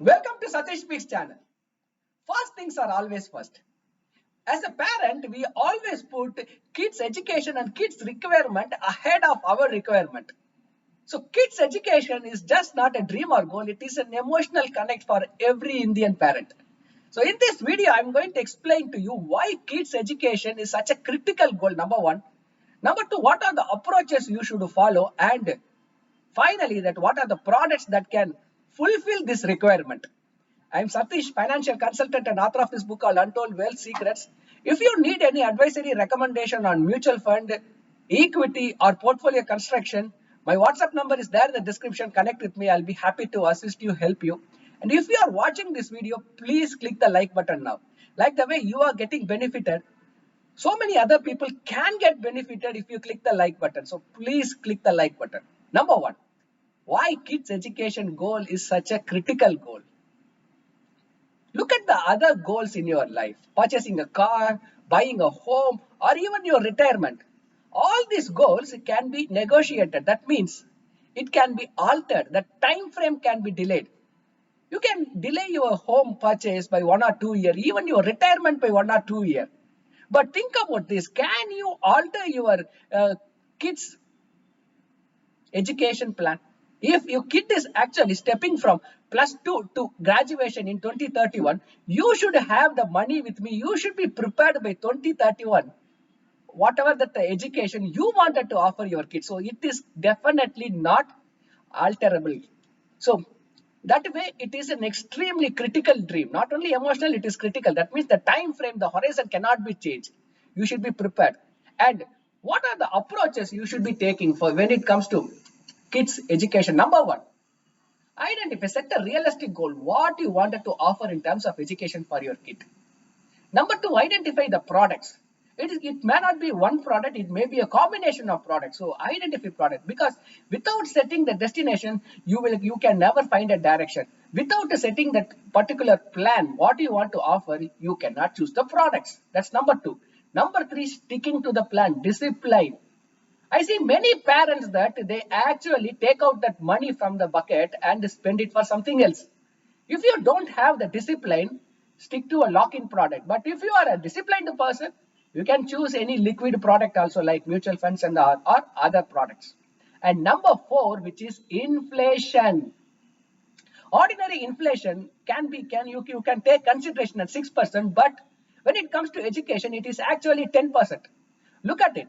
Welcome to Satish Speaks channel. First things are always first. As a parent, we always put kids' education and kids' requirement ahead of our requirement. So, kids' education is just not a dream or goal, it is an emotional connect for every Indian parent. So, in this video, I'm going to explain to you why kids' education is such a critical goal, number one. Number two, what are the approaches you should follow? And finally, that what are the products that can fulfill this requirement? I'm Satish, financial consultant and author of this book called Untold Wealth Secrets. If you need any advisory recommendation on mutual fund, equity, or portfolio construction, my WhatsApp number is there in the description. Connect with me. I'll be happy to assist you, help you. And if you are watching this video, please click the like button now. Like the way you are getting benefited, so many other people can get benefited if you click the like button. So please click the like button. Number one, why kids education goal is such a critical goal? Look at the other goals in your life, purchasing a car, buying a home, or even your retirement. All these goals can be negotiated. That means it can be altered. The time frame can be delayed. You can delay your home purchase by 1 or 2 years, even your retirement by 1 or 2 years. But think about this. Can you alter your kids' education plan? If your kid is actually stepping from plus 2 to graduation in 2031, you should have the money with me. You should be prepared by 2031. Whatever that the education you wanted to offer your kids. So it is definitely not alterable. So that way it is an extremely critical dream. Not only emotional, it is critical. That means the time frame, the horizon cannot be changed. You should be prepared. And what are the approaches you should be taking for when it comes to kids education? Number one, identify, set a realistic goal, what you wanted to offer in terms of education for your kid. Number two, identify the products. It may not be one product, it may be a combination of products. So identify product, because without setting the destination, you can never find a direction. Without setting that particular plan, what you want to offer, you cannot choose the products. That's number two. Number three, sticking to the plan, discipline. I see many parents that they actually take out that money from the bucket and spend it for something else. If you don't have the discipline, stick to a lock-in product. But if you are a disciplined person, you can choose any liquid product also, like mutual funds and or other products. And number four, which is inflation. Ordinary inflation you can take consideration at 6%, but when it comes to education, it is actually 10%. Look at it.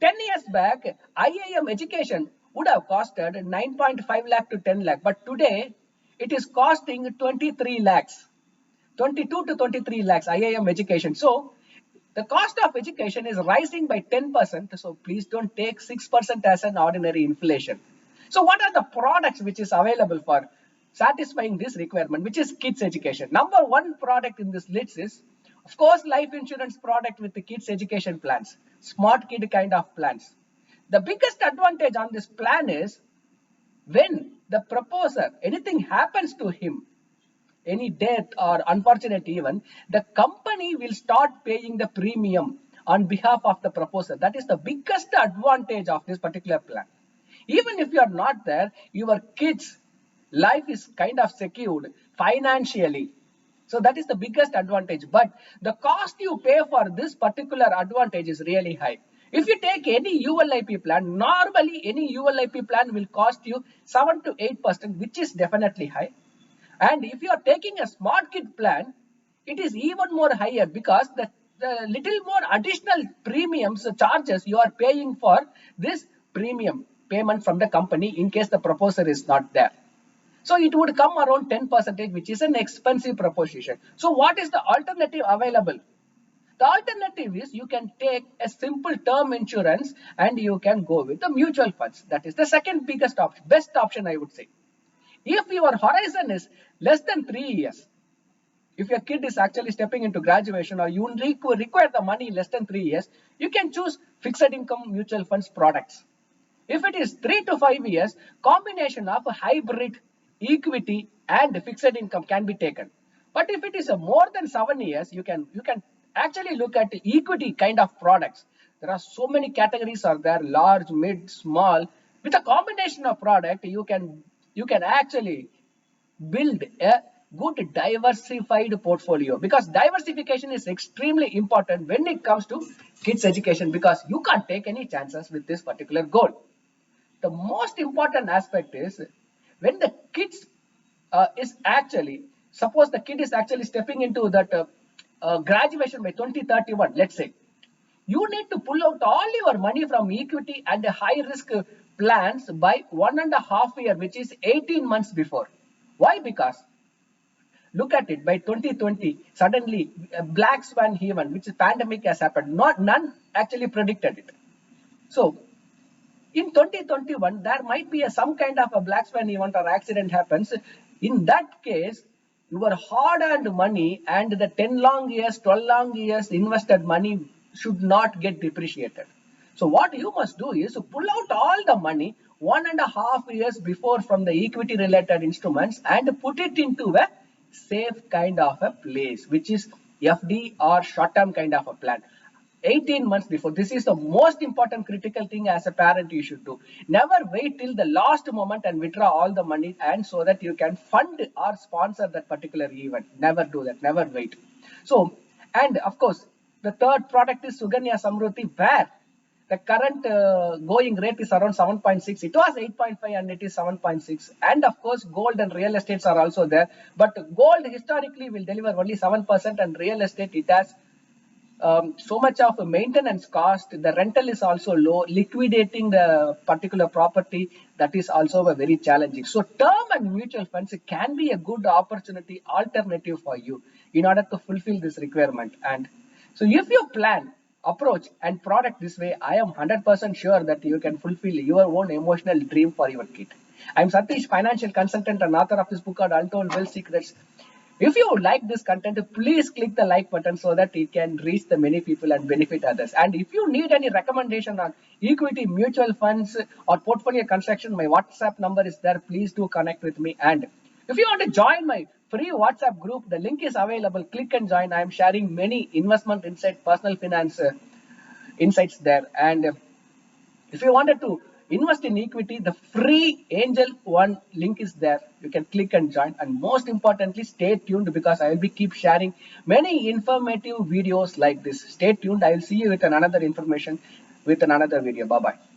10 years back, IIM education would have costed 9.5 lakh to 10 lakh, but today it is costing 23 lakhs, 22 to 23 lakhs IIM education. So the cost of education is rising by 10%. So please don't take 6% as an ordinary inflation. So what are the products which is available for satisfying this requirement, which is kids education? Number one product in this list is, of course, life insurance product with the kids education plans, smart kid kind of plans. The biggest advantage on this plan is when the proposer, anything happens to him, any death or unfortunate event, the company will start paying the premium on behalf of the proposer. That is the biggest advantage of this particular plan. Even if you are not there, your kids' life is kind of secured financially. So that is the biggest advantage. But the cost you pay for this particular advantage is really high. If you take any ULIP plan, normally any ULIP plan will cost you 7 to 8%, which is definitely high. And if you are taking a smart kid plan, it is even more higher, because the little more additional premiums, charges you are paying for this premium payment from the company in case the proposer is not there. So it would come around 10%, which is an expensive proposition. So what is the alternative available? The alternative is you can take a simple term insurance and you can go with the mutual funds. That is the second biggest option, best option, I would say. If your horizon is less than 3 years, if your kid is actually stepping into graduation or you require the money less than 3 years, you can choose fixed income mutual funds products. If it is 3 to 5 years, combination of hybrid, equity and fixed income can be taken. But if it is a more than 7 years, you can actually look at equity kind of products. There are so many categories are there, large, mid, small. With a combination of product, you can actually build a good diversified portfolio, because diversification is extremely important when it comes to kids education, because you can't take any chances with this particular goal. The most important aspect is when the kids is actually, suppose the kid is actually stepping into that graduation by 2031, let's say, you need to pull out all your money from equity and high risk plans by 1.5 years, which is 18 months before. Why? Because look at it, by 2020 suddenly a black swan event, which is pandemic, has happened. Not none actually predicted it. So in 2021 there might be some kind of a black swan event or accident happens. In that case, your hard earned money and the 10 long years, 12 long years invested money should not get depreciated. So what you must do is to pull out all the money 1.5 years before from the equity related instruments and put it into a safe kind of a place, which is FD or short term kind of a plan. 18 months before. This is the most important critical thing as a parent you should do. Never wait till the last moment and withdraw all the money, and so that you can fund or sponsor that particular event. Never do that. Never wait. So, and of course, the third product is Suganya Samruddhi, where the current going rate is around 7.6. It was 8.5 and it is 7.6. And of course, gold and real estates are also there. But gold historically will deliver only 7%, and real estate, it has so much of a maintenance cost. The rental is also low. Liquidating the particular property, that is also a very challenging. So term and mutual funds can be a good opportunity alternative for you in order to fulfill this requirement. And so if you plan, approach and product this way, I am 100% sure that you can fulfill your own emotional dream for your kid. I'm Satish, financial consultant and author of this book called Untold Wealth Secrets. If you like this content, please click the like button so that it can reach the many people and benefit others. And if you need any recommendation on equity, mutual funds, or portfolio construction, my WhatsApp number is there. Please do connect with me. And if you want to join my free WhatsApp group, the link is available. Click and join. I am sharing many investment insight, personal finance insights there. And if you wanted to invest in equity, the free Angel One link is there. You can click and join. And most importantly, stay tuned, because I will be keep sharing many informative videos like this. Stay tuned. I will see you with another information with another video. Bye bye.